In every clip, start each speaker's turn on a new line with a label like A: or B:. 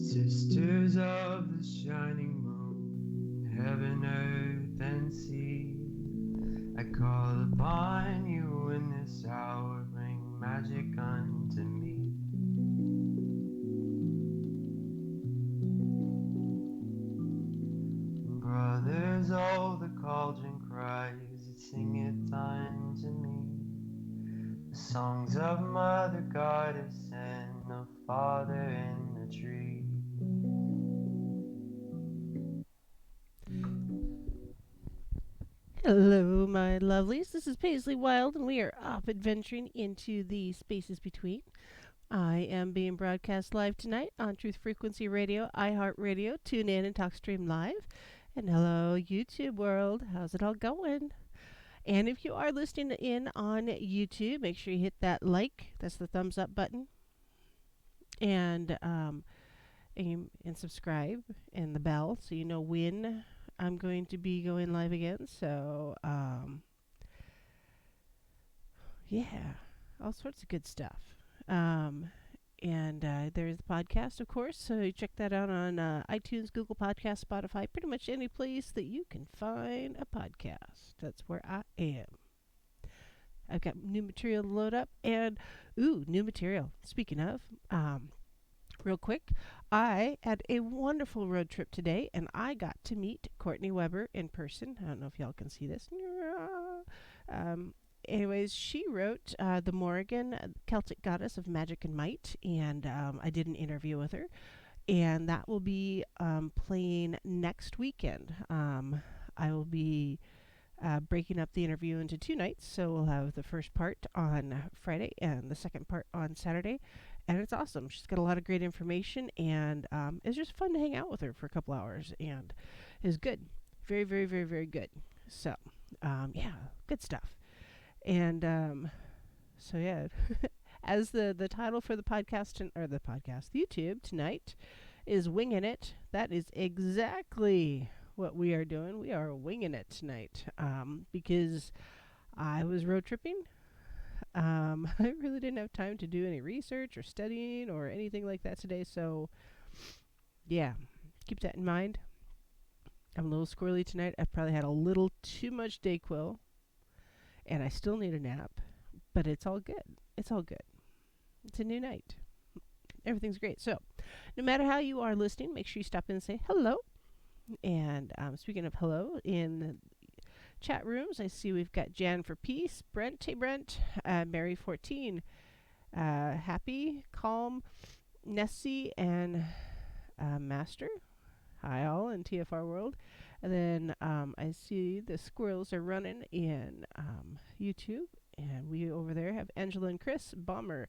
A: Sisters of the shining moon, heaven, earth, and sea, I call upon you in this hour, bring magic unto me. Brothers, oh, the cauldron cries, it singeth unto me, the songs of Mother Goddess and of Father in the tree.
B: Hello, my lovelies. This is Paisley Wild, and we are off adventuring into the spaces between. I am being broadcast live tonight on Truth Frequency Radio, iHeartRadio, TuneIn, and TalkStream Live. And hello, YouTube world. How's it all going? And if you are listening in on YouTube, make sure you hit that like. That's the thumbs up button. And subscribe and the bell so you know when I'm going to be going live again. So, yeah, all sorts of good stuff. There's the podcast, of course. So you check that out on iTunes, Google Podcasts, Spotify, pretty much any place that you can find a podcast. That's where I am. I've got new material to load up. And, new material. Speaking of, real quick, I had a wonderful road trip today, and I got to meet Courtney Weber in person. I don't know if y'all can see this. Anyways, she wrote The Morrigan, Celtic Goddess of Magic and Might, and I did an interview with her, and that will be playing next weekend. I will be breaking up the interview into 2 nights, so we'll have the first part on Friday and the second part on Saturday. And it's awesome. She's got a lot of great information, and it's just fun to hang out with her for a couple hours, and it's good. Very, very, very, very good. So, yeah, good stuff. And so, yeah, as the title for the podcast, the YouTube tonight is Winging It. That is exactly what we are doing. We are winging it tonight because I was road tripping. I really didn't have time to do any research or studying or anything like that today. So, yeah, keep that in mind. I'm a little squirrely tonight. I've probably had a little too much Dayquil, and I still need a nap, but it's all good. It's all good. It's a new night. Everything's great. So, no matter how you are listening, make sure you stop in and say hello. And speaking of hello, in chat rooms, I see we've got Jan for Peace, Brent, hey Brent, Mary 14, Happy, Calm, Nessie, and Master. Hi all in TFR world. And then I see the squirrels are running in YouTube, and we over there have Angela and Chris, Bomber,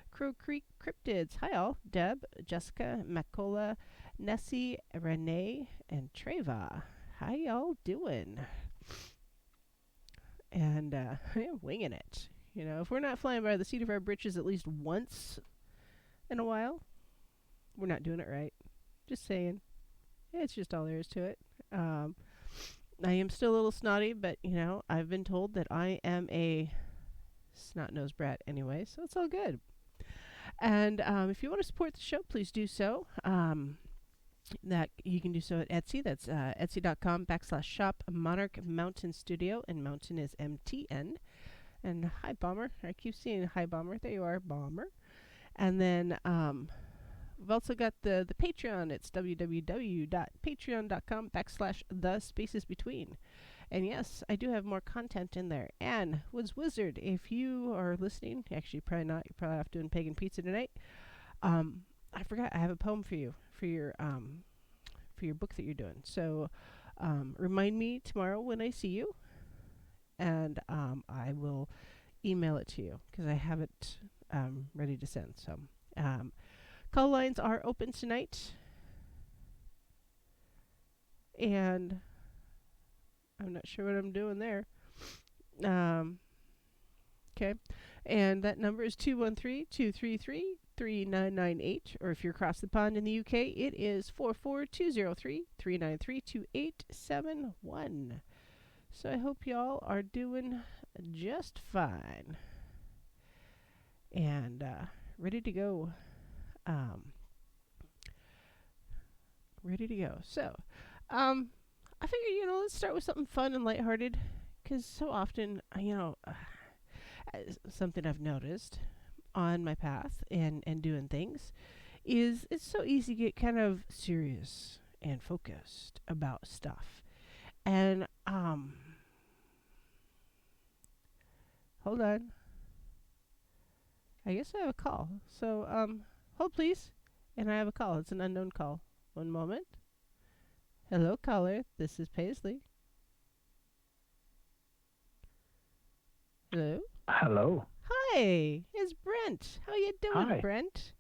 B: Crow Creek Cryptids. Hi all, Deb, Jessica, Macola, Nessie, Renee, and Treva. How y'all doing? And I'm winging it. You know, if we're not flying by the seat of our britches at least once in a while, we're not doing it right. Just saying. It's just all there is to it. I am still a little snotty, but, you know, I've been told that I am a snot-nosed brat anyway, so it's all good. And if you want to support the show, please do so. That you can do so at Etsy. That's etsy.com/shop Monarch Mountain Studio, and Mountain is MTN. And hi, Bomber. I keep seeing hi, Bomber. There you are, Bomber. And then we've also got the Patreon. It's www.patreon.com/the-spaces-between. And yes, I do have more content in there. And Woods Wizard, if you are listening, actually probably not. You're probably off doing pagan pizza tonight. I forgot. I have a poem for you for your book that you're doing. So remind me tomorrow when I see you, and I will email it to you because I have it ready to send. So call lines are open tonight. And I'm not sure what I'm doing there. Okay. And that number is 213-233-3998. Or if you're across the pond in the UK, it is 44203-393-2871. So I hope y'all are doing just fine. And ready to go. Ready to go. So, I figured, let's start with something fun and lighthearted. Because so often, something I've noticed on my path and doing things is it's so easy to get kind of serious and focused about stuff. And, hold on. I guess I have a call. So, hold please. And I have a call. It's an unknown call. One moment. Hello, caller. This is Paisley. Hello?
C: Hello.
B: Hi, it's Brent. How you doing,
C: Hi.
B: Brent?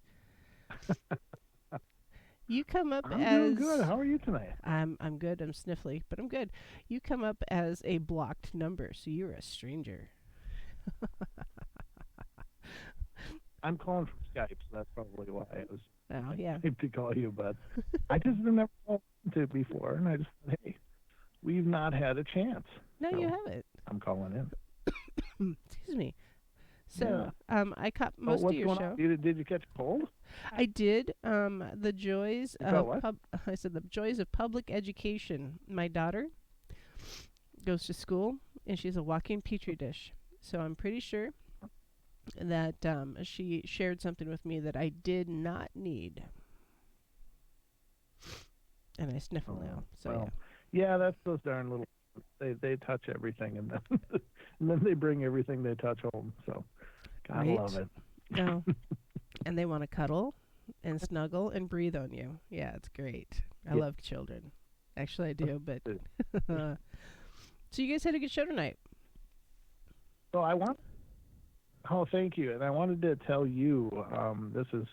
B: You come up
C: I'm
B: as...
C: doing good. How are you tonight?
B: I'm good. I'm sniffly, but I'm good. You come up as a blocked number, so you're a stranger.
C: I'm calling from Skype, so that's probably why I was
B: Yeah.
C: typed to call you, but I just have never called to it before, and I just thought, hey, we've not had a chance.
B: No,
C: So
B: you haven't.
C: I'm calling in.
B: Excuse me. So, I caught
C: What's
B: most of your
C: going
B: show.
C: on? Did you catch a cold?
B: I did. The joys
C: You
B: of
C: what?
B: I said the joys of public education. My daughter goes to school, and she's a walking petri dish. So I'm pretty sure that she shared something with me that I did not need, and I sniffle now. So
C: well, yeah, that's those darn little. They touch everything, and then and then they bring everything they touch home. So gotta
B: Right.
C: love it.
B: No, and they want to cuddle and snuggle and breathe on you. Yeah, it's great. I
C: Yeah.
B: love children. Actually, I do. But so you guys had a good show tonight.
C: So thank you. And I wanted to tell you, this is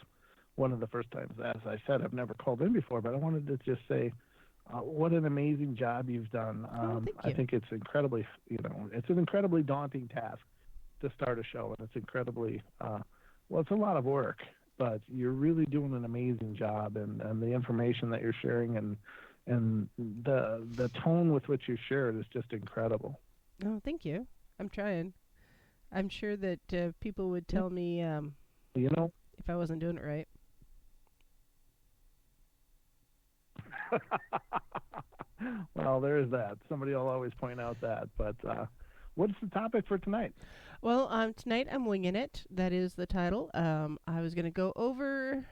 C: one of the first times, as I said, I've never called in before, but I wanted to just say what an amazing job you've done.
B: Thank you.
C: I think it's incredibly, it's an incredibly daunting task to start a show, and it's incredibly, it's a lot of work, but you're really doing an amazing job, and the information that you're sharing and the tone with which you share it is just incredible.
B: Oh, thank you. I'm trying. I'm sure that people would tell me if I wasn't doing it right.
C: Well, there's that. Somebody will always point out that. But what's the topic for tonight?
B: Well, tonight I'm winging it. That is the title. I was going to go over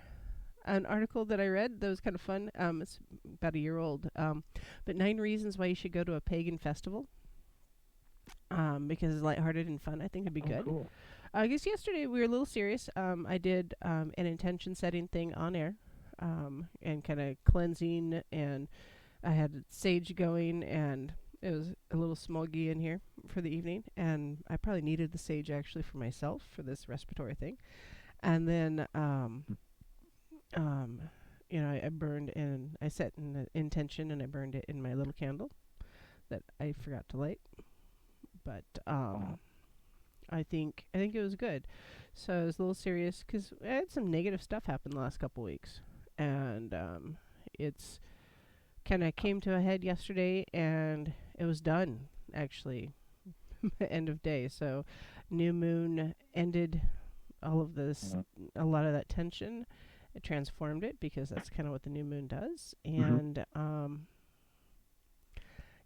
B: an article that I read that was kind of fun. It's about a year old. But 9 reasons why you should go to a pagan festival. Because it's lighthearted and fun. I think it'd be good.
C: Cool.
B: I guess yesterday we were a little serious. I did an intention setting thing on air, and kind of cleansing, and I had sage going, and it was a little smoggy in here for the evening, and I probably needed the sage actually for myself for this respiratory thing. And then, I burned in, I set an intention, and I burned it in my little candle that I forgot to light. But I think it was good. So I was a little serious because I had some negative stuff happen the last couple weeks, and it's kind of came to a head yesterday, and it was done actually, end of day. So new moon ended all of this, a lot of that tension. It transformed it because that's kind of what the new moon does, and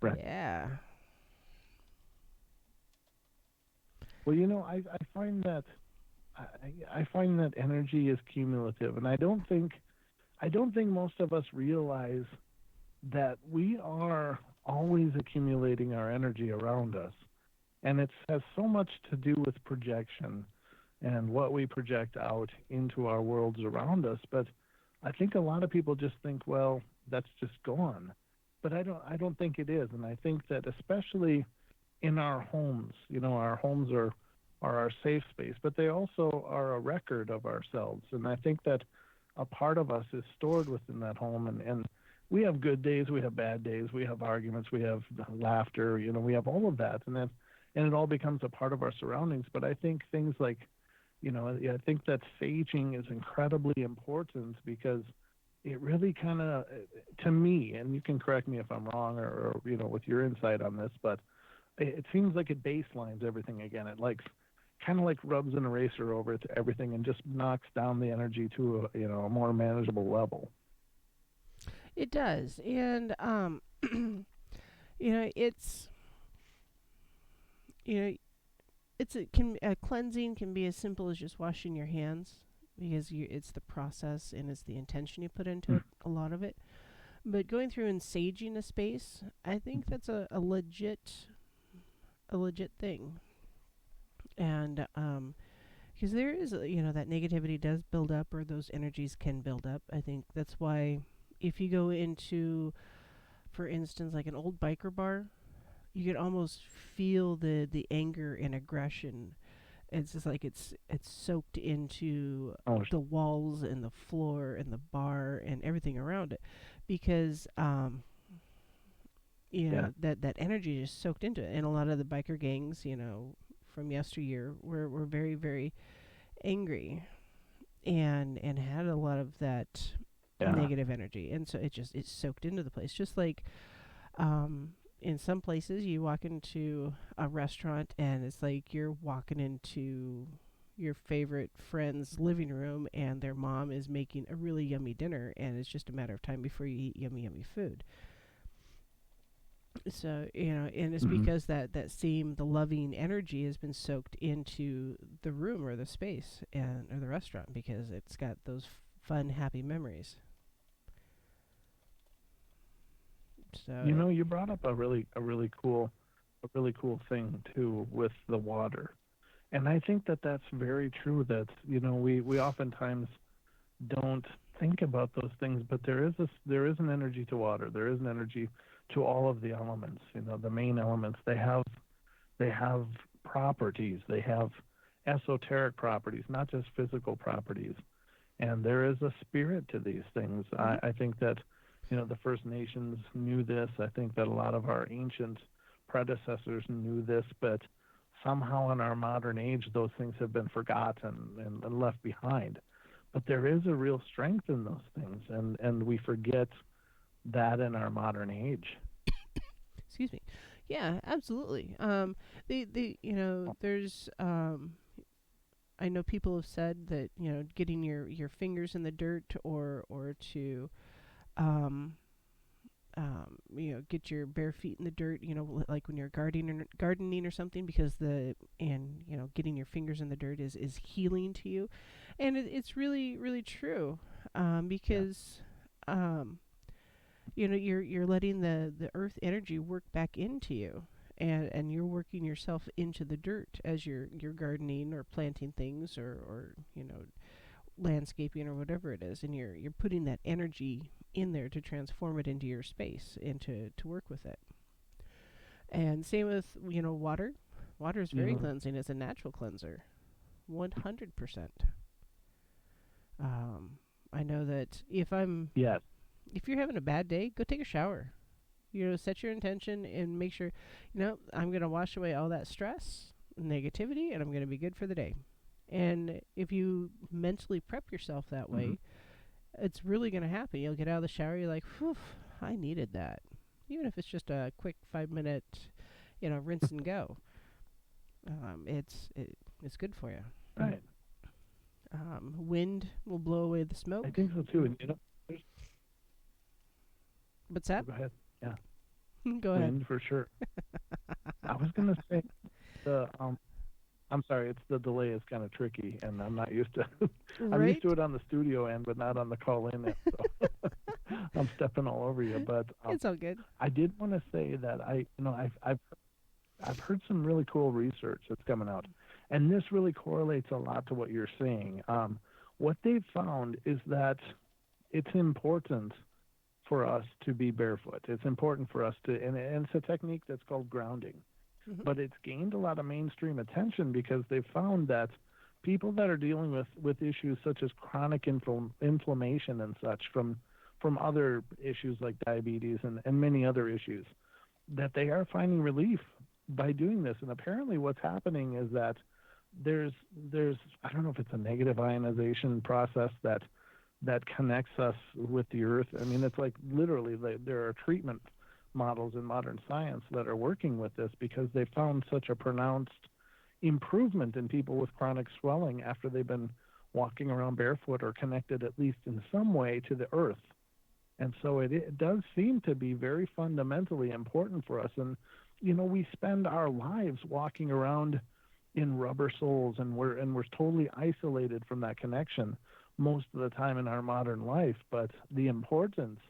C: Right.
B: yeah.
C: Well, I find that energy is cumulative, and I don't think most of us realize that we are always accumulating our energy around us, and it has so much to do with projection and what we project out into our worlds around us. But I think a lot of people just think, well, that's just gone. But I don't think it is, and I think that especially in our homes, our homes are are our safe space, but they also are a record of ourselves. And I think that a part of us is stored within that home. And we have good days, we have bad days, we have arguments, we have laughter, we have all of that. And it all becomes a part of our surroundings. But I think things like, I think that saging is incredibly important because it really kind of, to me, and you can correct me if I'm wrong or with your insight on this, but it seems like it baselines everything again. It kind of like rubs an eraser over it to everything and just knocks down the energy to a more manageable level.
B: It does, and it's you know cleansing can be as simple as just washing your hands because it's the process and it's the intention you put into it, a lot of it. But going through and saging a space, I think that's a legit thing. And because there is that negativity does build up, or those energies can build up. I think that's why if you go into, for instance, like an old biker bar, you could almost feel the anger and aggression. It's just like it's soaked into the walls and the floor and the bar and everything around it, because that energy is soaked into it. And a lot of the biker gangs, from yesteryear, were very, very angry and had a lot of that negative energy, and so it's soaked into the place. Just like in some places, you walk into a restaurant and it's like you're walking into your favorite friend's living room and their mom is making a really yummy dinner, and it's just a matter of time before you eat yummy food. So, and it's because that the loving energy has been soaked into the room or the space or the restaurant, because it's got those fun, happy memories. So
C: you brought up a really cool thing too with the water, and I think that that's very true. That we oftentimes don't think about those things, but there is an energy to water. There is an energy to all of the elements. The main elements, they have properties. They have esoteric properties, not just physical properties. And there is a spirit to these things. I think that the First Nations knew this. I think that a lot of our ancient predecessors knew this, but somehow in our modern age, those things have been forgotten and left behind. But there is a real strength in those things, and we forget that in our modern age.
B: Excuse me. Yeah, absolutely. There's I know people have said that getting your fingers in the dirt or to get your bare feet in the dirt, like when you're gardening or something, because getting your fingers in the dirt is healing to you, and it's really, really true, because you're letting the earth energy work back into you, and you're working yourself into the dirt as you're gardening or planting things or landscaping or whatever it is, and you're putting that energy in there to transform it into your space and to work with it. And same with water. Water is very cleansing. It's a natural cleanser, 100%. I know that if you're having a bad day, go take a shower. Set your intention and make sure I'm going to wash away all that stress, negativity, and I'm going to be good for the day. And if you mentally prep yourself that way, it's really going to happen. You'll get out of the shower, you're like, whew, I needed that. Even if it's just a quick 5-minute, rinse and go. It's good for you.
C: Right.
B: Wind will blow away the smoke.
C: I think so too. And
B: what's that?
C: Go ahead. Yeah.
B: Go ahead.
C: Wind for sure. I was going to say I'm sorry, it's the delay is kind of tricky, and I'm not used to. I'm used to it on the studio end, but not on the call in end. So I'm stepping all over you, but
B: it's all good.
C: I did want to say that I've heard some really cool research that's coming out, and this really correlates a lot to what you're saying. What they've found is that it's important for us to be barefoot. It's important for us to, and it's a technique that's called grounding. but it's gained a lot of mainstream attention because they've found that people that are dealing with issues such as chronic inflammation and such from other issues like diabetes and many other issues, that they are finding relief by doing this. And apparently what's happening is that there's I don't know if it's a negative ionization process that connects us with the earth. I mean, it's like literally there are treatment models in modern science that are working with this because they found such a pronounced improvement in people with chronic swelling after they've been walking around barefoot or connected at least in some way to the earth. And so it does seem to be very fundamentally important for us. And, we spend our lives walking around in rubber soles, and we're totally isolated from that connection most of the time in our modern life. But the importance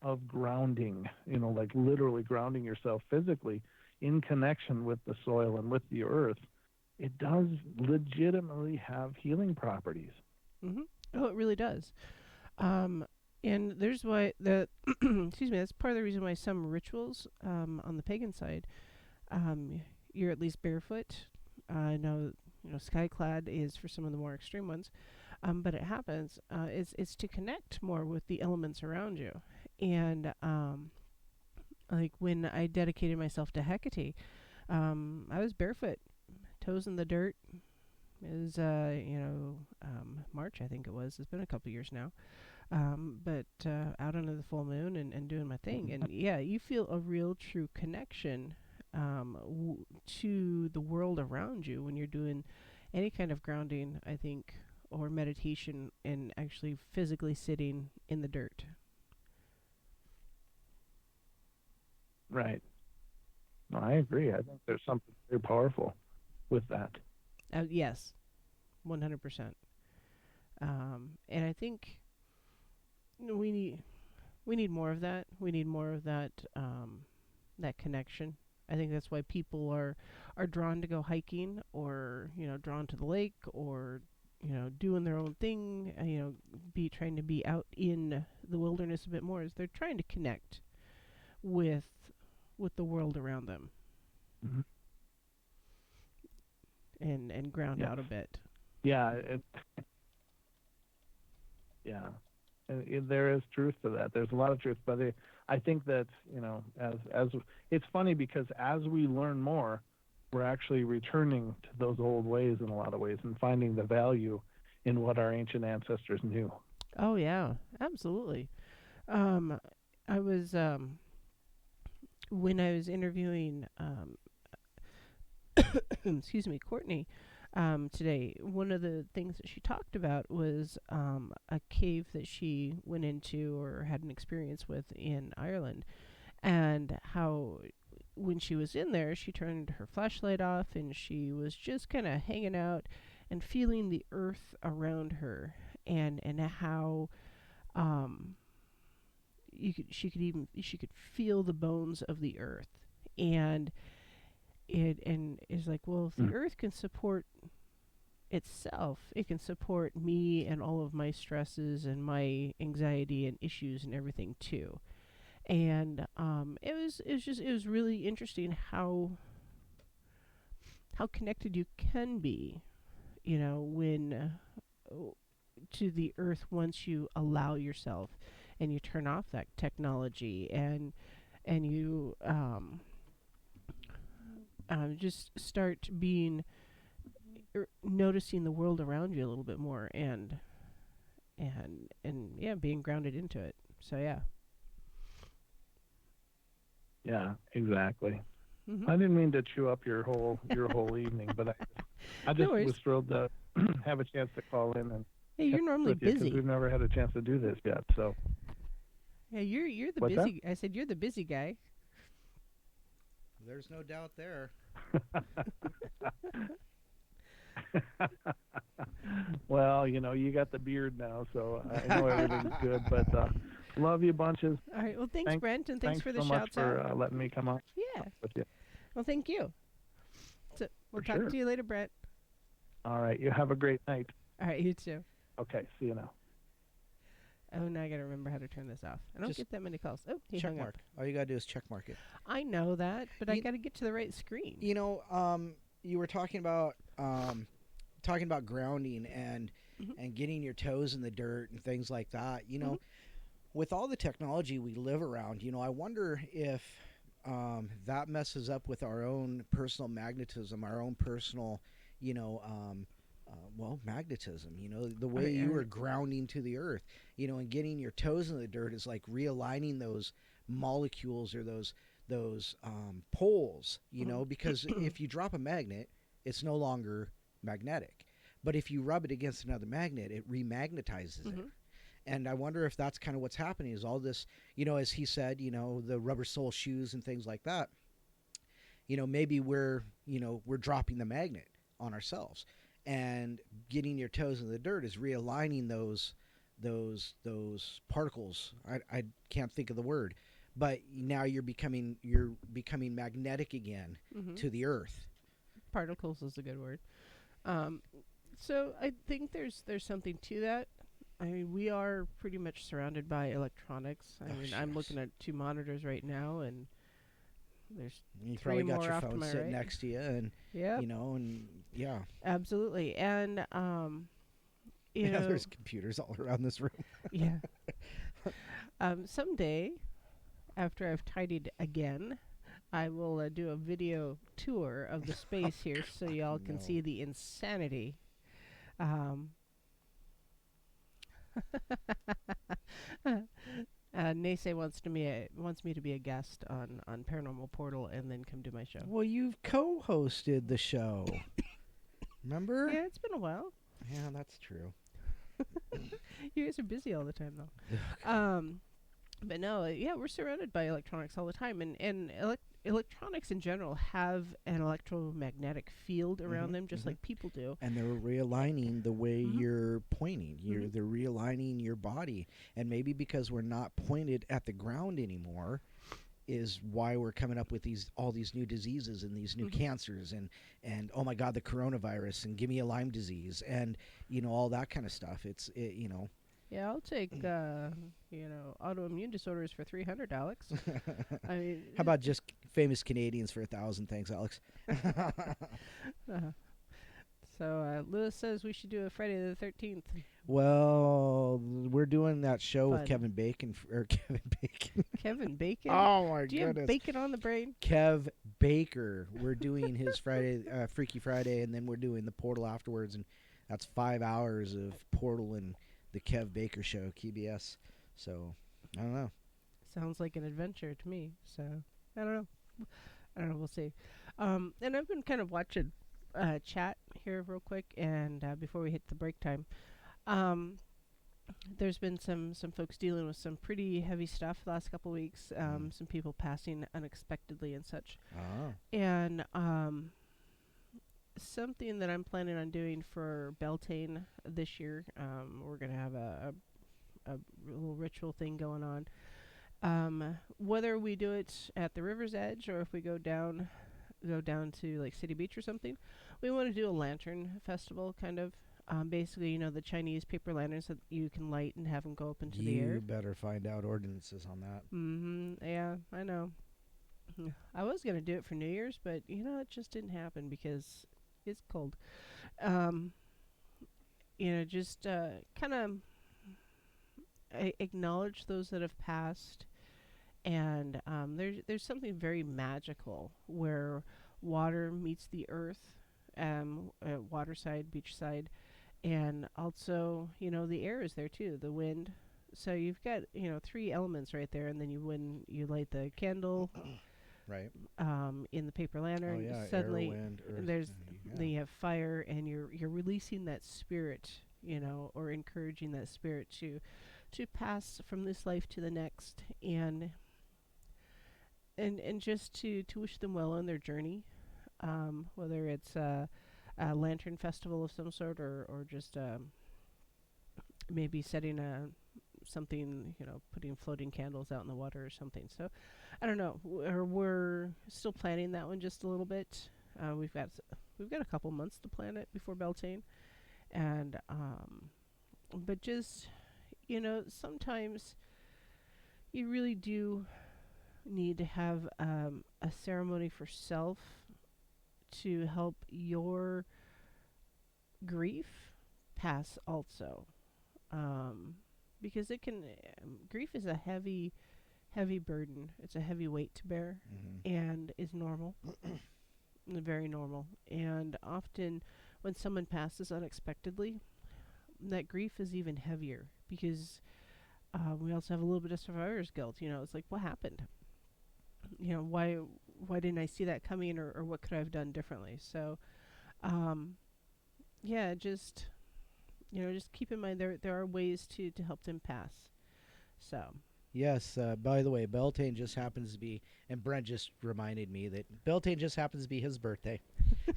C: of grounding, like literally grounding yourself physically in connection with the soil and with the earth, it does legitimately have healing properties.
B: Mm-hmm. Oh, it really does. And there's why excuse me, that's part of the reason why some rituals on the pagan side, you're at least barefoot. I know, skyclad is for some of the more extreme ones, but it happens. It's to connect more with the elements around you. And like when I dedicated myself to Hecate, I was barefoot, toes in the dirt. It was, March, I think it was. It's been a couple years now. But out under the full moon and doing my thing. And yeah, you feel a real true connection to the world around you when you're doing any kind of grounding, I think, or meditation, and actually physically sitting in the dirt.
C: Right. No, I agree. I think there's something very powerful with that.
B: Yes, 100%. And I think we need more of that. We need more of that that connection. I think that's why people are drawn to go hiking, or drawn to the lake, or doing their own thing. Trying to be out in the wilderness a bit more. Is they're trying to connect with the world around them,
C: mm-hmm.
B: and ground out a bit.
C: Yeah. There is truth to that. There's a lot of truth, but I think that as it's funny because as we learn more, we're actually returning to those old ways in a lot of ways and finding the value in what our ancient ancestors knew.
B: Oh yeah, absolutely. I was when I was interviewing excuse me, Courtney, today, one of the things that she talked about was a cave that she went into or had an experience with in Ireland, and how when she was in there, she turned her flashlight off and she was just kind of hanging out and feeling the earth around her, and how she could feel the bones of the earth, and it's like, well, if the earth can support itself, it can support me and all of my stresses and my anxiety and issues and everything too. And it was really interesting how connected you can be, when to the earth, once you allow yourself and you turn off that technology, and you just start noticing the world around you a little bit more, and yeah, being grounded into it. So yeah.
C: Yeah, exactly.
B: Mm-hmm.
C: I didn't mean to chew up your whole evening, but I just was thrilled to have a chance to call in and.
B: Hey, you're normally busy.
C: Because we've never had a chance to do this yet, so.
B: Yeah, you're the
C: What's
B: busy.
C: That?
B: I said you're the busy guy.
D: There's no doubt there.
C: Well, you got the beard now, so I know everything's good. But love you bunches.
B: All right. Well, thanks Brent, and thanks for the
C: so
B: shouts
C: much
B: out.
C: for letting me come on.
B: Yeah.
C: With you.
B: Well, thank you. So we'll talk
C: sure.
B: to you later, Brent.
C: All right. You have a great night.
B: All right. You too.
C: Okay. See you now.
B: Oh, now I gotta remember how to turn this off. I don't
D: Just
B: get that many calls. Oh, he
D: Check
B: hung
D: mark.
B: up.
D: All you gotta do is check mark it.
B: I know that, but I
D: You-
B: gotta get to the right screen.
D: You know, you were talking about grounding and
B: Mhm.
D: and getting your toes in the dirt and things like that. You know, with all the technology we live around, you know, I wonder if that messes up with our own personal magnetism, our own personal, you know, magnetism. You know, the way you are grounding to the earth. You know, and getting your toes in the dirt is like realigning those molecules or those poles. You know, because if you drop a magnet, it's no longer magnetic. But if you rub it against another magnet, it remagnetizes it. And I wonder if that's kind of what's happening is all this, you know, as he said, you know, the rubber sole shoes and things like that. You know, maybe we're dropping the magnet on ourselves, and getting your toes in the dirt is realigning those particles. I can't think of the word, but now you're becoming magnetic again to the earth.
B: Particles is a good word. So I think there's something to that. I mean, we are pretty much surrounded by electronics. I mean, I'm looking at 2 monitors right now, and there's
D: You
B: 3
D: probably got
B: more
D: your
B: off to
D: phone
B: my
D: sitting
B: right.
D: next to you, and
B: Yeah,
D: you know, and yeah,
B: absolutely. And you know,
D: there's computers all around this room.
B: yeah. Someday, after I've tidied again, I will do a video tour of the space here, so y'all can
D: No.
B: see the insanity. Naysay wants me to be a guest on Paranormal Portal and then come do my show.
D: Well, you've co-hosted the show. Remember?
B: Yeah, it's been a while.
D: Yeah, that's true.
B: You guys are busy all the time, though. But no, yeah, we're surrounded by electronics all the time, and electronics in general have an electromagnetic field around them, just like people do.
D: And they're realigning the way you're pointing. They're realigning your body, and maybe because we're not pointed at the ground anymore, is why we're coming up with all these new diseases and these new cancers and oh my God, the coronavirus, and give me a Lyme disease, and you know, all that kind of stuff. You know.
B: Yeah, I'll take autoimmune disorders for $300, Alex. I mean,
D: how about just famous Canadians for 1,000? Thanks, Alex.
B: So Lewis says we should do a Friday the 13th.
D: Well, we're doing that show with
B: Fun.
D: Kevin Bacon.
B: Kevin Bacon?
D: Oh my
B: Do you have
D: goodness.
B: bacon on the brain?
D: Kev Baker. We're doing his Friday, Freaky Friday, and then we're doing the Portal afterwards, and that's 5 hours of Portal and the Kev Baker Show, KBS. So, I don't know.
B: Sounds like an adventure to me. So, I don't know. We'll see. And I've been kind of watching chat here real quick, and before we hit the break time. There's been some folks dealing with some pretty heavy stuff the last couple weeks. Some people passing unexpectedly and such.
D: Oh.
B: And something that I'm planning on doing for Beltane this year, we're going to have a little ritual thing going on. Whether we do it at the river's edge or if we go down to like City Beach or something, we want to do a lantern festival, kind of. Basically, you know, the Chinese paper lanterns that you can light and have them go up into the air.
D: You better find out ordinances on that.
B: Yeah, I know. I was going to do it for New Year's, but, you know, it just didn't happen because it's cold. You know, just kind of acknowledge those that have passed. And there's something very magical where water meets the earth, waterside, beachside. And also, you know, the air is there too, the wind. So you've got, you know, 3 elements right there, and then you light the candle,
D: Right.
B: in the paper lantern.
D: Oh yeah,
B: Suddenly,
D: air, wind, earth.
B: then you have fire, and you're releasing that spirit, you know, or encouraging that spirit to pass from this life to the next, and just to wish them well on their journey, whether it's a lantern festival of some sort, or just maybe setting something, you know, putting floating candles out in the water or something. So I don't know. We're still planning that one just a little bit. We've got a couple months to plan it before Beltane, and but just, sometimes you really do need to have a ceremony for self to help your grief pass also. Because grief is a heavy burden. It's a heavy weight to bear, and is normal, very normal. And often when someone passes unexpectedly, that grief is even heavier because we also have a little bit of survivor's guilt. It's like, what happened? Why didn't I see that coming, or what could I have done differently? So, just keep in mind there are ways to help them pass. So.
D: Yes, by the way, Beltane just happens to be, and Brent just reminded me that Beltane just happens to be his birthday.
B: Is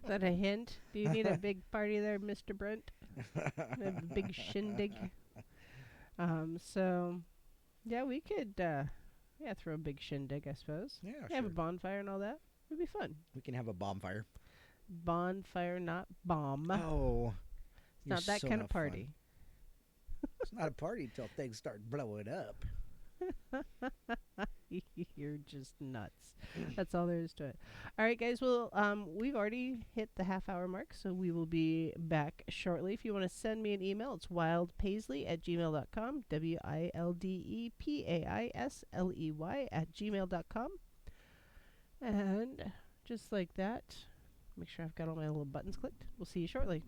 B: that a hint? Do you need a big party there, Mr. Brent? A big shindig? We could, throw a big shindig, I suppose.
D: Yeah,
B: Have a
D: sure.
B: bonfire and all that. It'd be fun.
D: We can have a bonfire.
B: Bonfire, not bomb.
D: Oh.
B: It's not that kind of party.
D: Fun. It's not a party until things start blowing up.
B: You're just nuts. That's all there is to it. All right, guys. Well, we've already hit the half-hour mark, so we will be back shortly. If you want to send me an email, it's wildpaisley@gmail.com, WILDEPAISLEY@gmail.com. And just like that, make sure I've got all my little buttons clicked. We'll see you shortly.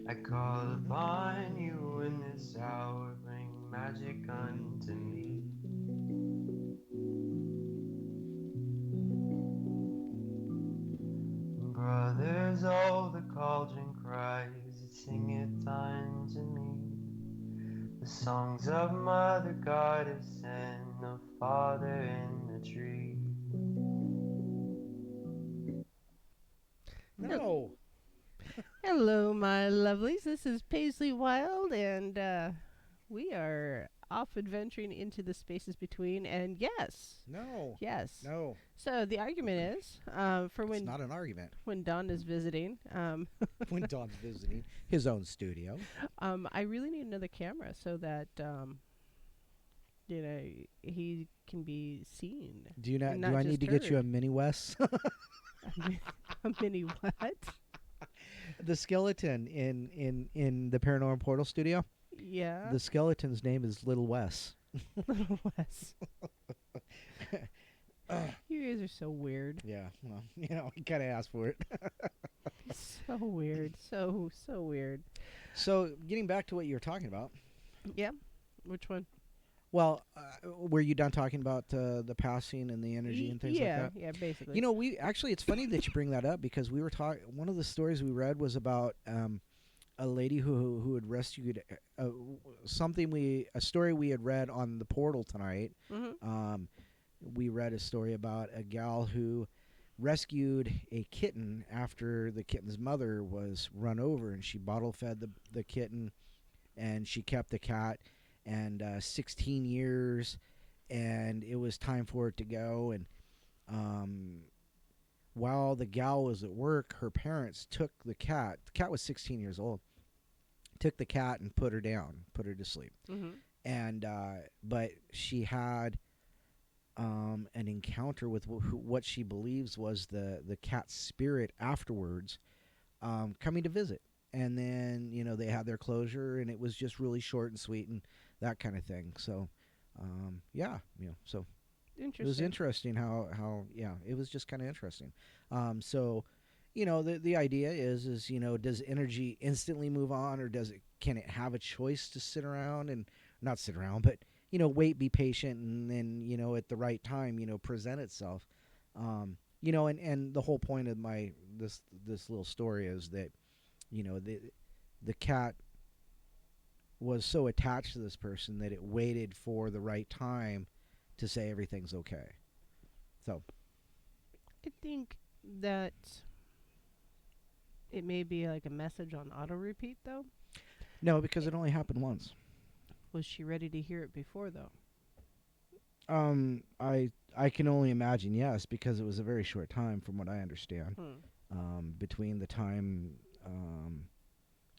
A: I call upon you in this hour, bring magic unto me. Brothers, oh, the cauldron cries, it singeth unto me. The songs of Mother Goddess and of Father in the tree.
D: No.
B: Hello, my lovelies. This is Paisley Wild, and we are off adventuring into the spaces between. And yes,
D: No.
B: yes.
D: No.
B: So the argument is for
D: It's
B: when
D: not an argument.
B: when Don is visiting.
D: When Don's visiting his own studio.
B: I really need another camera so that he can be seen.
D: Do you not?
B: And
D: Do
B: not
D: I need
B: just
D: to get you a
B: heard.
D: mini Wes?
B: A mini what?
D: The skeleton in the Paranormal Portal studio.
B: Yeah.
D: The skeleton's name is Little Wes.
B: Little Wes. You guys are so weird.
D: Yeah, well, you kind of asked for it.
B: So weird. So weird.
D: So, getting back to what you were talking about.
B: Yeah. Which one?
D: Well, were you done talking about the passing and the energy and things like that?
B: Yeah, basically.
D: We actually, it's funny that you bring that up because we were talking. One of the stories we read was about a lady who had rescued a story we had read on the portal tonight.
B: Mm-hmm.
D: We read a story about a gal who rescued a kitten after the kitten's mother was run over, and she bottle fed the kitten, and she kept the cat. And 16 years, and it was time for it to go. And while the gal was at work, her parents took the cat. The cat was 16 years old. Took the cat and put her down, put her to sleep.
B: Mm-hmm.
D: And but she had an encounter with what she believes was the cat's spirit afterwards, coming to visit. And then they had their closure, and it was just really short and sweet and that kind of thing. So, so it was interesting how it was just kind of interesting. So, the idea is does energy instantly move on, or can it have a choice to sit around and not sit around, but wait, be patient, and then at the right time present itself. And the whole point of this little story is that the cat was so attached to this person that it waited for the right time to say everything's okay. So
B: I think that it may be like a message on auto repeat, though.
D: no, because it only happened once.
B: Was she ready to hear it before, though?
D: I can only imagine, yes, because it was a very short time from what I understand. Between the time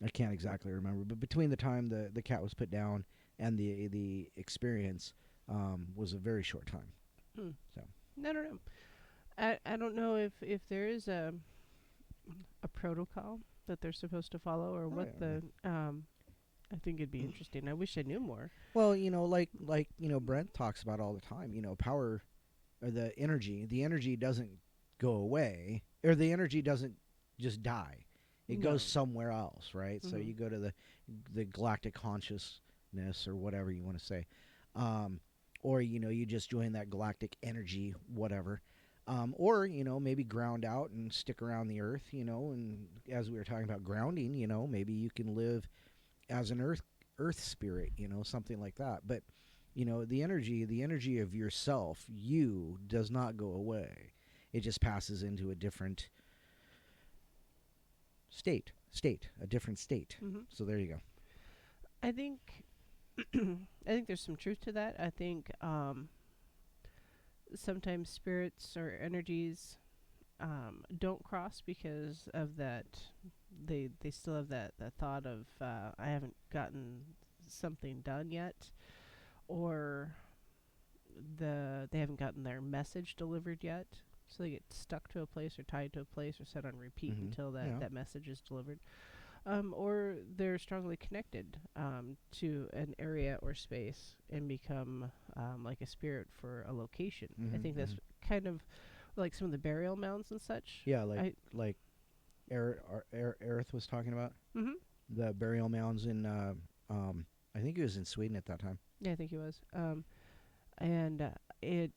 D: I can't exactly remember, but between the time the cat was put down and the experience was a very short time. So
B: I don't know. I don't know if there is a protocol that they're supposed to follow, or what I think it'd be interesting. I wish I knew more.
D: Well, like Brent talks about all the time. Power, or the energy doesn't go away, or the energy doesn't just die. It goes somewhere else, right?
B: Mm-hmm.
D: So you go to the galactic consciousness, or whatever you want to say, or you just join that galactic energy, whatever, or maybe ground out and stick around the Earth, and as we were talking about grounding, maybe you can live as an Earth spirit, something like that. But the energy of yourself, does not go away. It just passes into a different a different state.
B: Mm-hmm.
D: So there you go.
B: I think there's some truth to that. I think sometimes spirits or energies don't cross because of that. They still have that thought of I haven't gotten something done yet, or they haven't gotten their message delivered yet. So they get stuck to a place, or tied to a place, or set on repeat until that message is delivered. Or they're strongly connected to an area or space and become like a spirit for a location. I think that's kind of like some of the burial mounds and such.
D: Yeah, like Aerith was talking about.
B: Mm-hmm.
D: the burial mounds in I think it was in Sweden at that time.
B: Yeah, I think he was. And it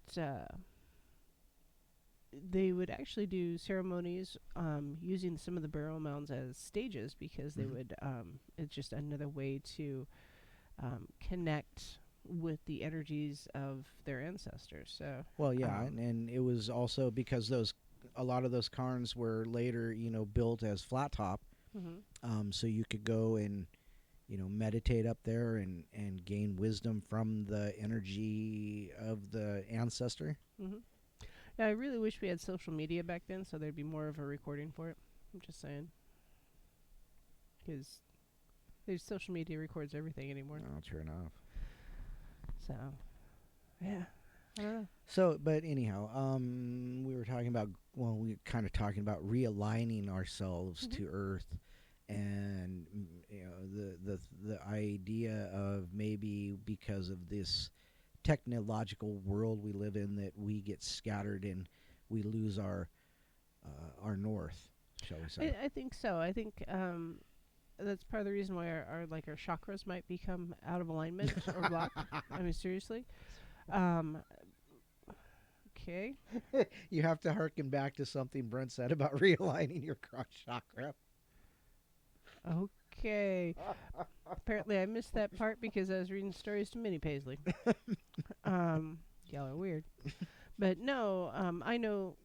B: they would actually do ceremonies using some of the burial mounds as stages because they would it's just another way to connect with the energies of their ancestors. So
D: Well, yeah, and it was also because a lot of those cairns were later, built as flat top, so you could go and meditate up there and gain wisdom from the energy of the ancestor.
B: Yeah, I really wish we had social media back then, so there'd be more of a recording for it. I'm just saying, because there's social media records everything anymore.
D: Oh, true enough.
B: So, yeah, I don't know.
D: So, but anyhow, we were talking about, we were kind of talking about realigning ourselves to Earth, and the idea of maybe because of this technological world we live in that we get scattered and we lose our north, shall we say?
B: I think so. I think that's part of the reason why our chakras might become out of alignment or blocked. I mean, seriously. Okay.
D: You have to harken back to something Brent said about realigning your cross chakra.
B: Okay. Apparently, I missed that part because I was reading stories to Minnie Paisley. Y'all are weird. But no, I know,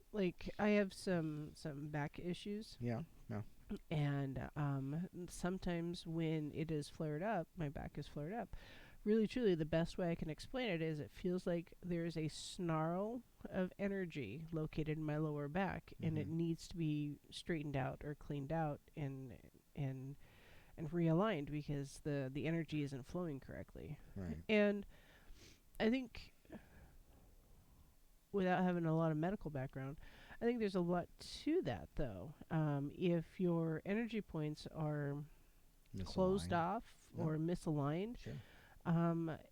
B: I have some back issues.
D: Yeah, no.
B: And sometimes when it is flared up, my back is flared up. Really, truly, the best way I can explain it is it feels like there's a snarl of energy located in my lower back, and it needs to be straightened out or cleaned out and realigned because the energy isn't flowing correctly.
D: Right.
B: And I think, without having a lot of medical background, I think there's a lot to that, though. If your energy points are closed off or misaligned,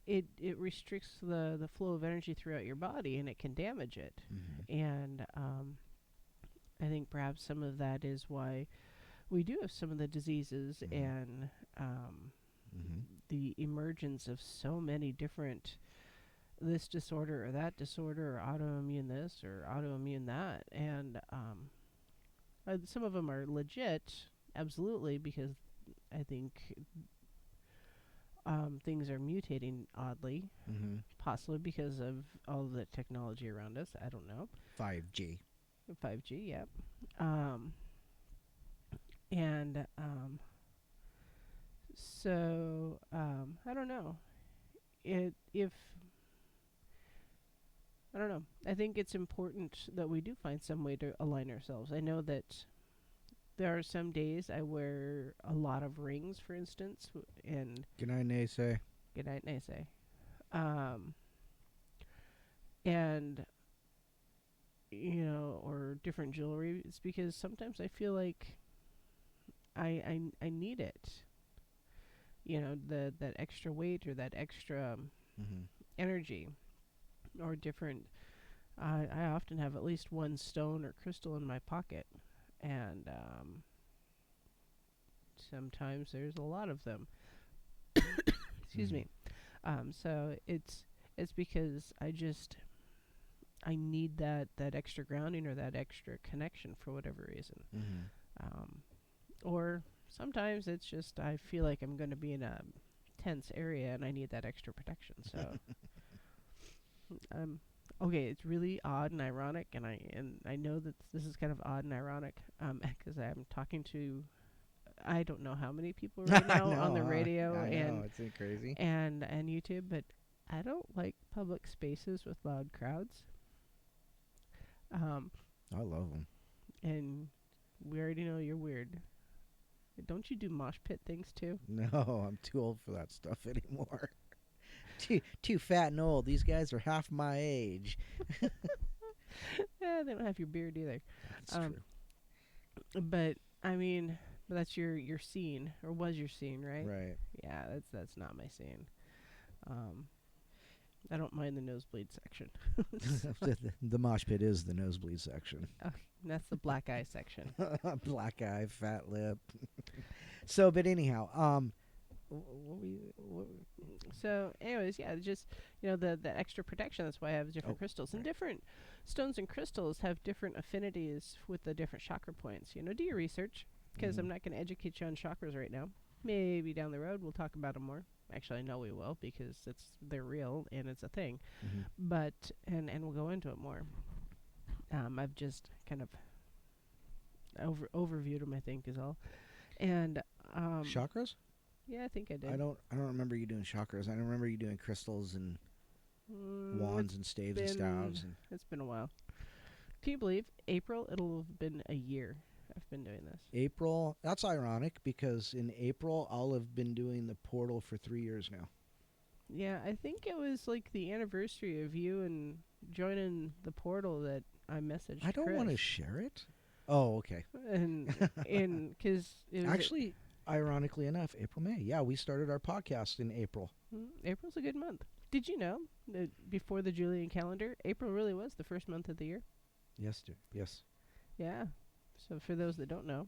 B: it restricts the flow of energy throughout your body, and it can damage it. And I think perhaps some of that is why we do have some of the diseases and the emergence of so many different this disorder or that disorder or autoimmune this or autoimmune that. And some of them are legit, absolutely, because I think things are mutating oddly, possibly because of all the technology around us. I don't know.
D: 5G.
B: 5G, yeah. And so I don't know. I don't know. I think it's important that we do find some way to align ourselves. I know that there are some days I wear a lot of rings, for instance, and
D: Good night, Naysay.
B: good night, Naysay. And or different jewelry. It's because sometimes I feel like I need it. That extra weight or that extra energy, or different. I often have at least one stone or crystal in my pocket, and sometimes there's a lot of them. Excuse me. So it's because I need that extra grounding or that extra connection for whatever reason. Or sometimes it's just I feel like I'm going to be in a tense area and I need that extra protection. So okay, it's really odd and ironic, and I know that this is kind of odd and ironic because I'm talking to I don't know how many people right now on the radio and
D: it's crazy.
B: and YouTube, but I don't like public spaces with loud crowds.
D: I love them.
B: And we already know you're weird. Don't you do mosh pit things too?
D: No, I'm too old for that stuff anymore. Too fat and old. These guys are half my age.
B: Yeah, they don't have your beard either.
D: That's true.
B: But I mean, that's your scene, or was your scene, right?
D: Right.
B: Yeah, that's not my scene. I don't mind the nosebleed section.
D: The mosh pit is the nosebleed section.
B: Oh, that's the black eye section.
D: Black eye, fat lip. So, but anyhow,
B: So, anyways, yeah, just the extra protection. That's why I have different crystals, and different stones and crystals have different affinities with the different chakra points. Do your research, because I'm not going to educate you on chakras right now. Maybe down the road we'll talk about them more. Actually, I know we will, because they're real and it's a thing. But and we'll go into it more. I've just kind of overviewed them, I think, is all. And
D: chakras?
B: Yeah, I think I did.
D: I don't remember you doing chakras. I don't remember you doing crystals and wands and staves and staves. And
B: it's been a while. Can you believe April? It'll have been a year I've been doing this.
D: April. That's ironic, because in April I'll have been doing the portal for 3 years now.
B: Yeah, I think it was like the anniversary of you and joining the portal that I messaged.
D: I don't want to share it. Oh, okay.
B: And because
D: actually, ironically enough, April, May. Yeah, we started our podcast in April.
B: April's a good month. Did you know that before the Julian calendar, April really was the first month of the year?
D: Yes, yes.
B: Yeah. So for those that don't know,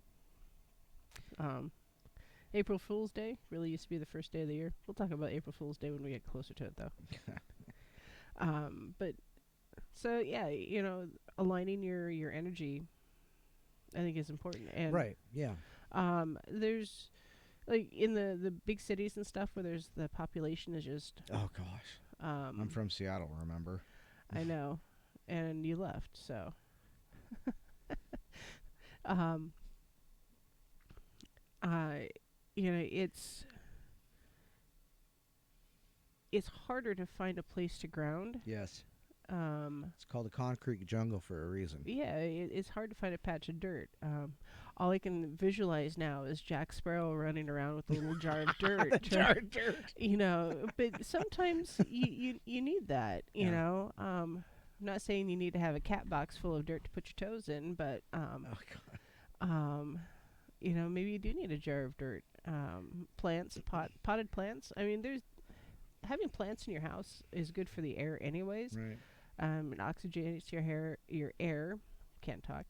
B: April Fool's Day really used to be the first day of the year. We'll talk about April Fool's Day when we get closer to it, though. But so yeah, aligning your energy, I think, is important. And
D: right. Yeah.
B: There's like in the big cities and stuff where there's the population is just.
D: Oh gosh. I'm from Seattle, remember?
B: I know, and you left, so. It's harder to find a place to ground.
D: Yes. It's called a concrete jungle for a reason.
B: Yeah, it's hard to find a patch of dirt. All I can visualize now is Jack Sparrow running around with a little jar of dirt.
D: Jar of dirt.
B: But sometimes you need that, you know. I'm not saying you need to have a cat box full of dirt to put your toes in, but maybe you do need a jar of dirt. Plants, potted plants. I mean, having plants in your house is good for the air anyways.
D: Right.
B: It oxygenates your air. Can't talk.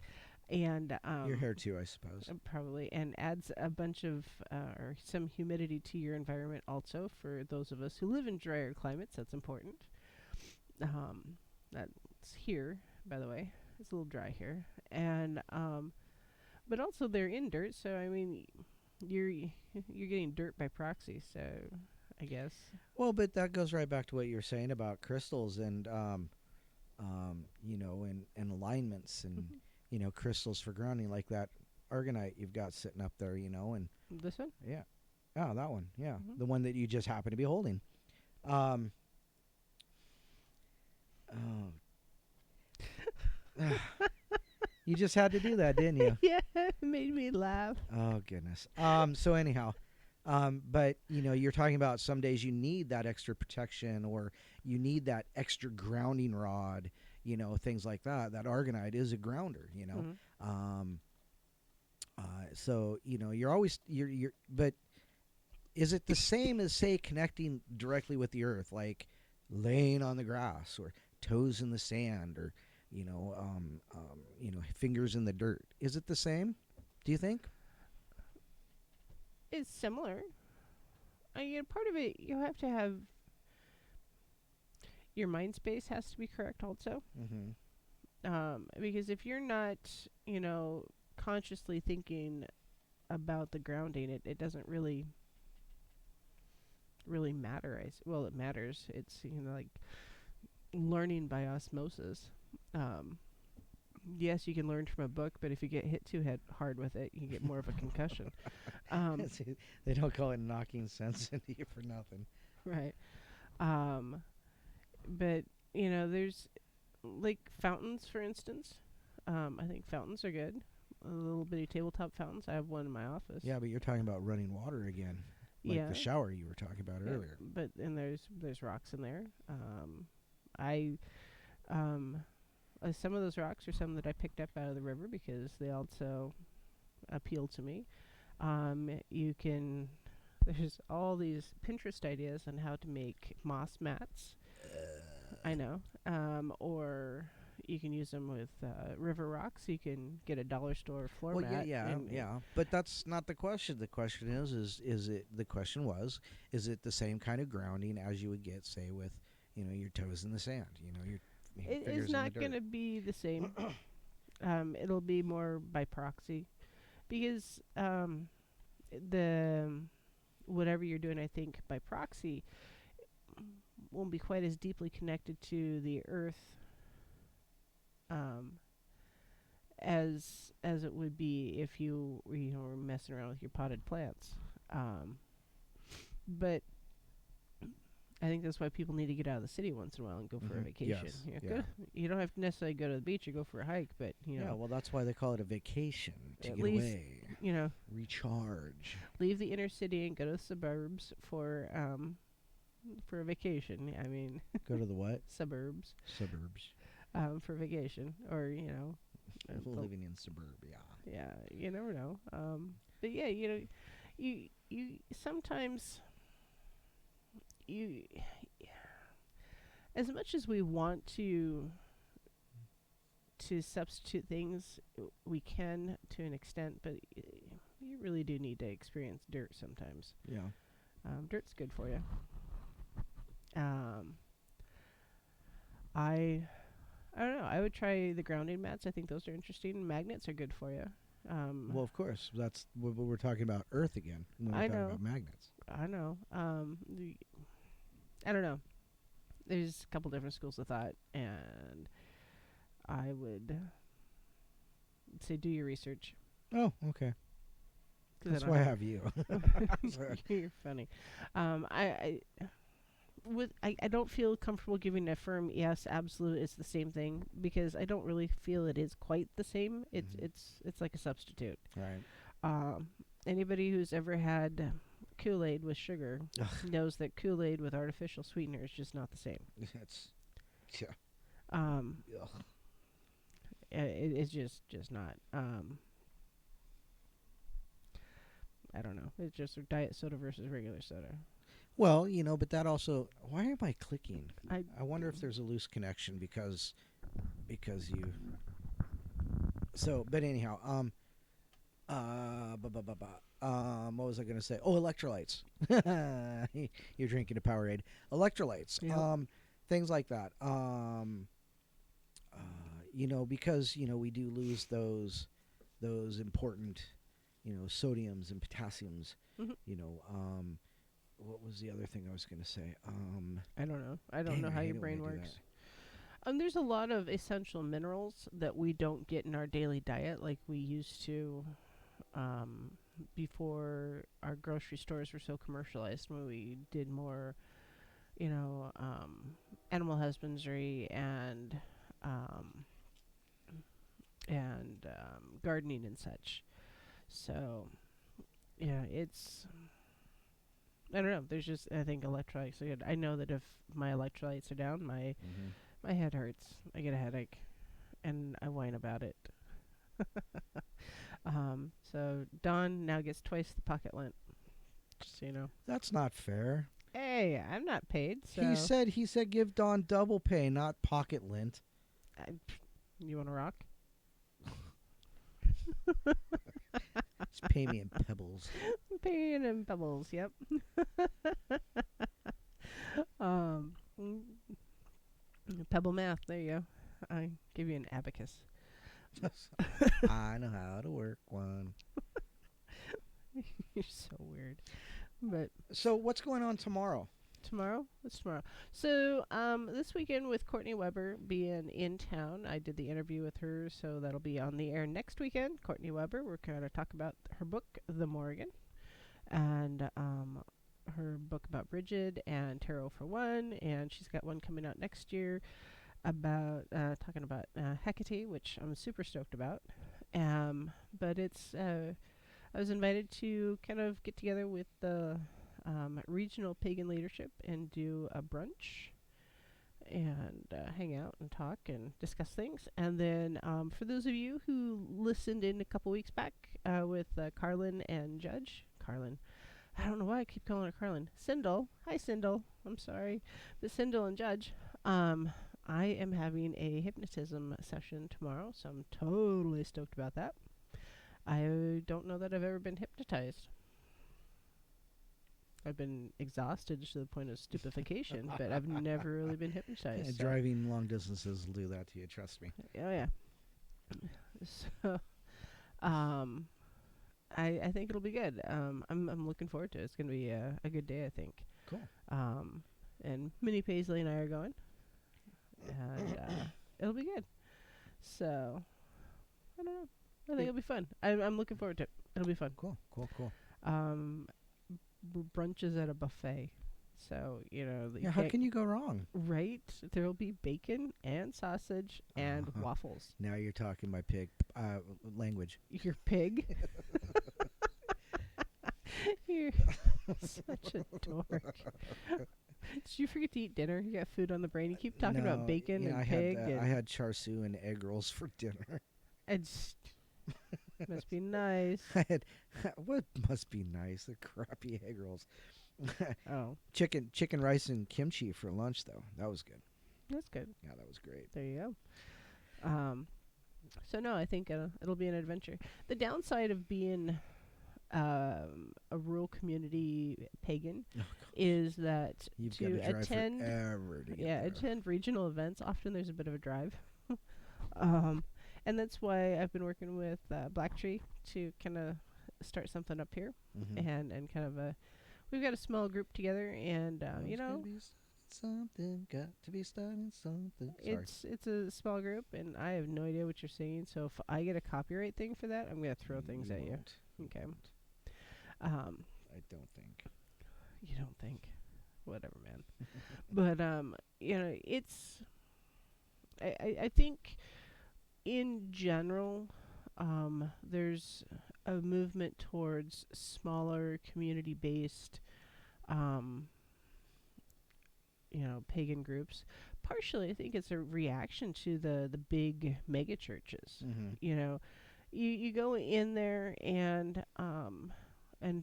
B: And
D: your hair too, I suppose.
B: Probably, and adds a bunch of or some humidity to your environment. Also, for those of us who live in drier climates, that's important. That's here, by the way. It's a little dry here, and but also they're in dirt. So I mean, you're getting dirt by proxy. So I guess.
D: Well, but that goes right back to what you were saying about crystals and and alignments and. Crystals for grounding, like that argonite you've got sitting up there, and
B: this one?
D: Yeah. Oh, that one. Yeah. The one that you just happen to be holding. You just had to do that, didn't you?
B: Yeah, it made me laugh.
D: Oh, goodness. So anyhow, but, you're talking about some days you need that extra protection or you need that extra grounding rod, things like that. That argonite is a grounder, So, you're always, but is it the same as, say, connecting directly with the earth, like laying on the grass or toes in the sand or, fingers in the dirt? Is it the same, do you think?
B: It's similar. Part of it, you have to have your mind space has to be correct also. Because if you're not, consciously thinking about the grounding, it doesn't really matter. Well, it matters. It's, like learning by osmosis. Yes, you can learn from a book, but if you get hit too hard with it, you can get more of a concussion.
D: They don't call it knocking sense into you for nothing.
B: Right. But, there's like fountains, for instance. I think fountains are good. Little bitty tabletop fountains. I have one in my office.
D: Yeah, but you're talking about running water again. Like the shower you were talking about earlier.
B: But there's rocks in there. Some of those rocks are some that I picked up out of the river because they also appeal to me. There's all these Pinterest ideas on how to make moss mats. I know. Or you can use them with river rocks. You can get a dollar store floor
D: Well,
B: mat.
D: yeah. But that's not the question. The question is it? The question was, is it the same kind of grounding as you would get, say, with your toes in the sand? Your
B: It
D: fingers
B: is
D: in the
B: not
D: dirt.
B: going to be the same. It'll be more by proxy, because the whatever you're doing, I think, by proxy won't be quite as deeply connected to the earth as it would be if you were messing around with your potted plants. But I think that's why people need to get out of the city once in a while and go for a vacation.
D: Yes,
B: You don't have to necessarily go to the beach or go for a hike, but
D: Yeah, well, that's why they call it a vacation, to
B: At
D: get
B: least,
D: away, recharge.
B: leave the inner city and go to the suburbs for a vacation. I mean,
D: Go to the what?
B: suburbs
D: Suburbs.
B: for vacation, or
D: Living in suburbia.
B: yeah, you never know. But yeah, you sometimes you as much as we want to substitute things, we can to an extent, but you really do need to experience dirt sometimes.
D: Yeah.
B: Dirt's good for you. I don't know. I would try the grounding mats. I think those are interesting. Magnets are good for you.
D: Well, of course, that's what we're talking about. Earth again. When we're
B: I
D: talking
B: know.
D: about magnets.
B: I know. I don't know. There's a couple different schools of thought, and I would say do your research.
D: Oh, okay.
B: 'Cause
D: That's
B: don't
D: why I have you.
B: You're funny. I don't feel comfortable giving a firm yes, absolute. It's the same thing, because I don't really feel it is quite the same. It's like a substitute.
D: Right.
B: Anybody who's ever had Kool-Aid with sugar
D: Ugh.
B: knows that Kool-Aid with artificial sweetener is just not the same.
D: That's yeah.
B: Um,
D: Ugh.
B: it's just not. I don't know. It's just diet soda versus regular soda.
D: Well, but that also. Why am I clicking?
B: I
D: wonder if there's a loose connection because you. So, but anyhow, what was I going to say? Oh, electrolytes. You're drinking a Powerade. Electrolytes.
B: Yep.
D: Things like that. Because we do lose those important, sodiums and potassiums.
B: Mhm.
D: What was the other thing I was going to say?
B: I don't know. I don't
D: Dang,
B: know
D: I
B: how
D: hate
B: your
D: it when I
B: brain
D: do
B: works. There's a lot of essential minerals that we don't get in our daily diet like we used to before our grocery stores were so commercialized, when we did more, animal husbandry and gardening and such. So, yeah, I don't know. There's just, I think electrolytes are good. I know that if my electrolytes are down, my head hurts. I get a headache, and I whine about it. So Don now gets twice the pocket lint. Just so you know.
D: That's not fair.
B: Hey, I'm not paid. So
D: He said give Dawn double pay, not pocket lint.
B: you want to rock?
D: Just pay me in pebbles.
B: Pain and pebbles. Yep. Pebble math. There you go. I give you an abacus.
D: I know how to work one.
B: You're so weird. But
D: So what's going on tomorrow?
B: tomorrow? What's tomorrow? So this weekend with Courtney Weber being in town, I did the interview with her, so that'll be on the air next weekend. Courtney Weber, we're going to talk about her book, The Morrigan, and her book about Bridget and Tarot for One, and she's got one coming out next year about talking about Hecate, which I'm super stoked about. But it's I was invited to kind of get together with the regional pagan leadership and do a brunch and hang out and talk and discuss things. And then for those of you who listened in a couple weeks back with Carlin and Judge, Carlin, I don't know why I keep calling her Carlin. Sindel. Hi, Sindel. I'm sorry. But Sindel and Judge. I am having a hypnotism session tomorrow, so I'm totally stoked about that. I don't know that I've ever been hypnotized. I've been exhausted to the point of stupefaction, but I've never really been hypnotized. So.
D: Driving long distances will do that to you, trust me.
B: Oh, yeah. So, I think it'll be good. I'm looking forward to it. It's going to be a good day, I think.
D: Cool.
B: And Minnie Paisley and I are going. And it'll be good. So, I don't know. I think it'll be fun. I'm looking forward to it. It'll be fun.
D: Cool.
B: Brunch is at a buffet. So, you know.
D: Yeah, how can you go wrong?
B: Right? There will be bacon and sausage and waffles.
D: Now you're talking my pig language.
B: Your pig? You're such a dork. Did you forget to eat dinner? You got food on the brain. You keep talking about bacon and pig.
D: I had char siu and egg rolls for dinner.
B: Must be nice.
D: What must be nice? The crappy egg rolls.
B: Oh,
D: Chicken rice and kimchi for lunch though. That was good.
B: that's good.
D: Yeah, that was great.
B: There you go. So no, I think it'll be an adventure. The downside of being a rural community pagan is that
D: You've
B: to
D: got to drive
B: attend
D: forever to get there.
B: attend regional events, often there's a bit of a drive. And that's why I've been working with Black Tree to kind of start something up here, and kind of we've got a small group together, and you know,
D: something got to be starting something.
B: it's a small group, and I have no idea what you're saying. So if I get a copyright thing for that, I'm gonna throw things at you. Okay.
D: I don't think.
B: You don't think? Whatever, man. But you know, it's. I think, in general, there's a movement towards smaller community-based, you know, pagan groups. Partially, I think it's a reaction to the big mega churches. You know, you go in there and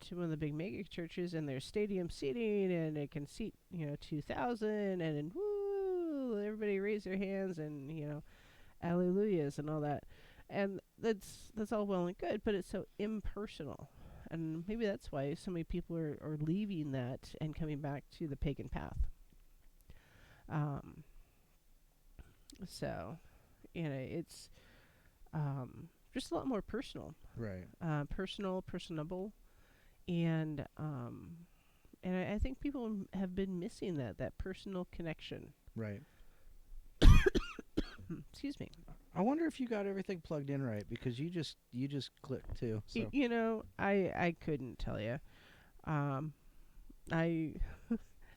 B: to one of the big mega churches, and there's stadium seating, and it can seat 2,000, and then woo, everybody raise their hands, and alleluias and all that, and that's all well and good, but it's so impersonal, and maybe that's why so many people are leaving that and coming back to the pagan path. So, it's just a lot more personal.
D: Right.
B: Personable, and I think people have been missing that personal connection.
D: Right.
B: Excuse me.
D: I wonder if you got everything plugged in right, because you just clicked too. So.
B: I couldn't tell you.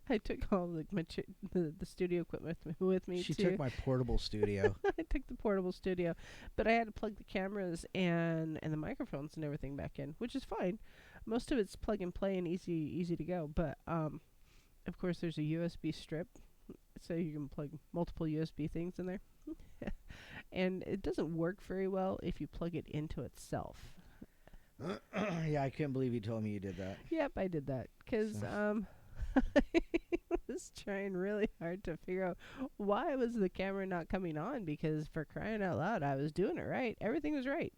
B: I took all the studio equipment with me.
D: She took my portable studio.
B: I took the portable studio, but I had to plug the cameras and the microphones and everything back in, which is fine. Most of it's plug and play and easy to go. But of course, there's a USB strip, so you can plug multiple USB things in there, and it doesn't work very well if you plug it into itself.
D: Yeah, I can't believe you told me you did that.
B: Yep, I did that because I was trying really hard to figure out why was the camera not coming on, because for crying out loud, I was doing it right. Everything was right.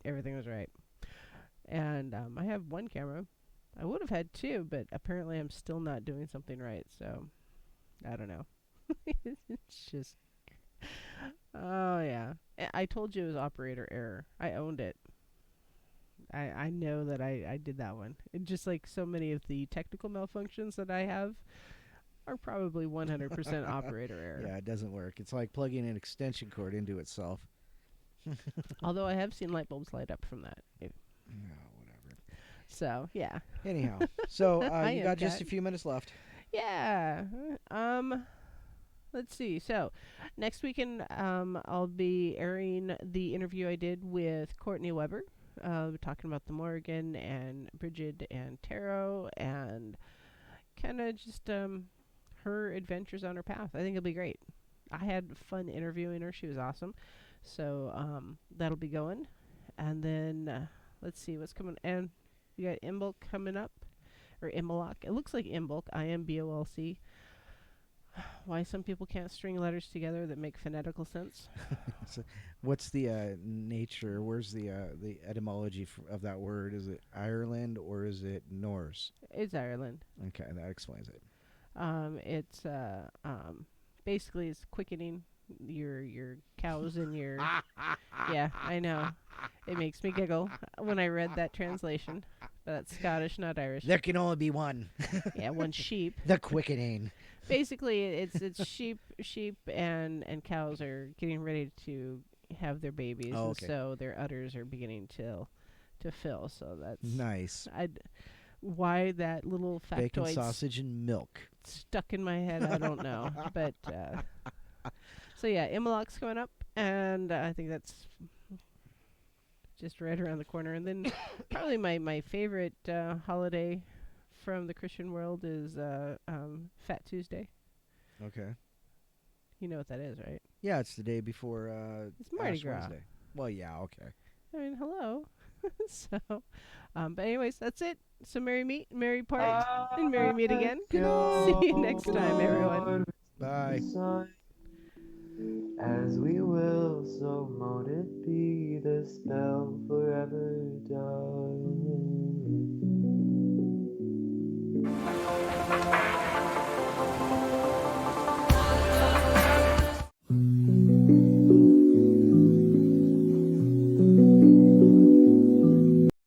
B: And I have one camera. I would have had two, but apparently I'm still not doing something right. So I don't know. It's just, oh yeah. I told you it was operator error. I owned it. I know that I did that one. And just like so many of the technical malfunctions that I have are probably 100% operator error.
D: Yeah, it doesn't work. It's like plugging an extension cord into itself.
B: Although I have seen light bulbs light up from that.
D: Yeah, whatever.
B: So, yeah.
D: Anyhow, so you got just a few minutes left.
B: Yeah. Let's see. So, next weekend I'll be airing the interview I did with Courtney Weber. We're talking about the Morrigan and Bridget and Tarot, and kind of just her adventures on her path. I think it'll be great. I had fun interviewing her. She was awesome. So that'll be going. And then let's see what's coming. And we got Imbolc coming up, or Imbolc. It looks like Imbolc. IMBOLC. why some people can't string letters together that make phonetical sense.
D: So what's the nature? Where's the etymology of that word? Is it Ireland or is it Norse?
B: It's Ireland.
D: Okay, that explains it.
B: It's basically it's quickening your cows and your yeah, I know. It makes me giggle when I read that translation. But that's Scottish, not Irish.
D: There can only be one.
B: Yeah, one sheep.
D: The quickening.
B: Basically, it's sheep and cows are getting ready to have their babies,
D: Oh,
B: and
D: okay.
B: so their udders are beginning to fill. So that's
D: Nice.
B: Why that little
D: Bacon,
B: factoid
D: sausage, and milk.
B: stuck in my head, I don't know. But so yeah, Imbolc's going up, and I think that's just right around the corner. And then probably my favorite holiday from the Christian world is Fat Tuesday.
D: Okay.
B: You know what that is, right?
D: Yeah, it's the day before
B: It's Mardi
D: Ash
B: Gras.
D: Wednesday. Well, yeah, okay.
B: I mean, hello. So, but anyways, that's it. So merry part and merry meet again. See you next time, everyone.
D: Bye.
A: As we will, so mote it be, the spell forever done.